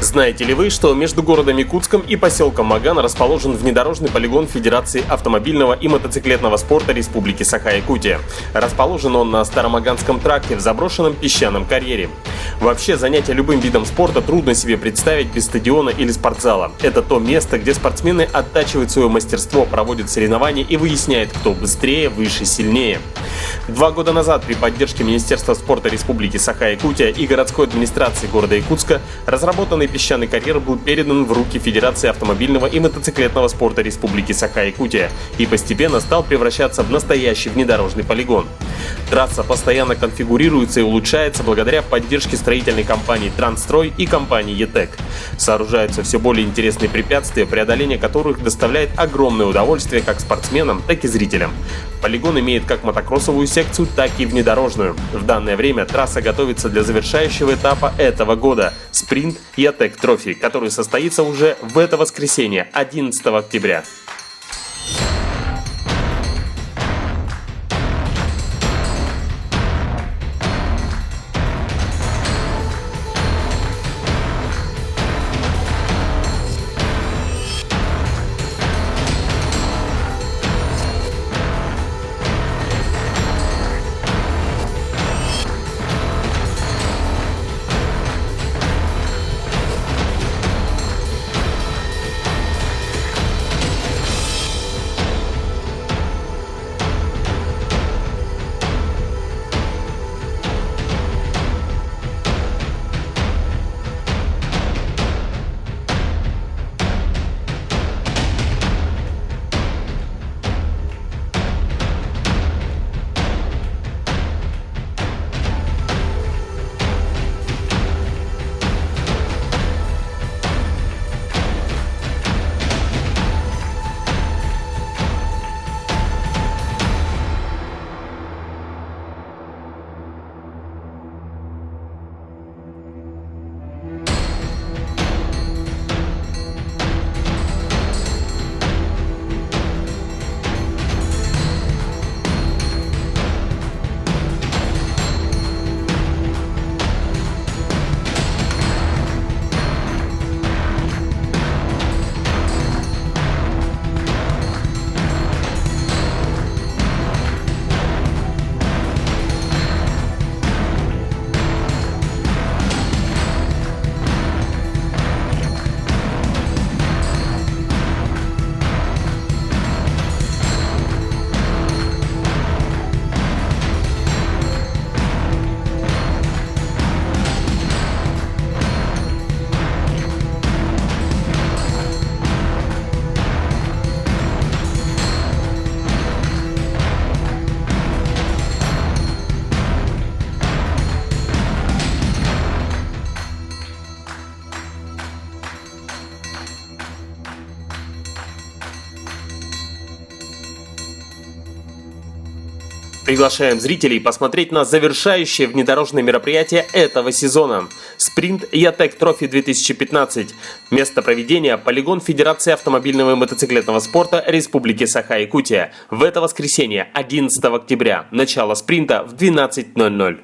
Знаете ли вы, что между городом Якутском и поселком Маган расположен внедорожный полигон Федерации автомобильного и мотоциклетного спорта Республики Саха-Якутия? Расположен он на Старомаганском тракте в заброшенном песчаном карьере. Вообще, занятие любым видом спорта трудно себе представить без стадиона или спортзала. Это то место, где спортсмены оттачивают свое мастерство, проводят соревнования и выясняют, кто быстрее, выше, сильнее. 2 года назад при поддержке Министерства спорта Республики Саха-Якутия и городской администрации города Якутска разработанный песчаный карьер был передан в руки Федерации автомобильного и мотоциклетного спорта Республики Саха-Якутия и постепенно стал превращаться в настоящий внедорожный полигон. Трасса постоянно конфигурируется и улучшается благодаря поддержке строительной компании «Трансстрой» и компании «ЕТЭК». Сооружаются все более интересные препятствия, преодоление которых доставляет огромное удовольствие как спортсменам, так и зрителям. Полигон имеет как мотокроссовую секцию, так и внедорожную. В данное время трасса готовится для завершающего этапа этого года – спринт «ЕТЭК Трофи», который состоится уже в это воскресенье, 11 октября. Приглашаем зрителей посмотреть на завершающее внедорожное мероприятие этого сезона – спринт «ЕТЭК Трофи 2015». Место проведения – полигон Федерации автомобильного и мотоциклетного спорта Республики Саха-Якутия. В это воскресенье, 11 октября. Начало спринта в 12:00.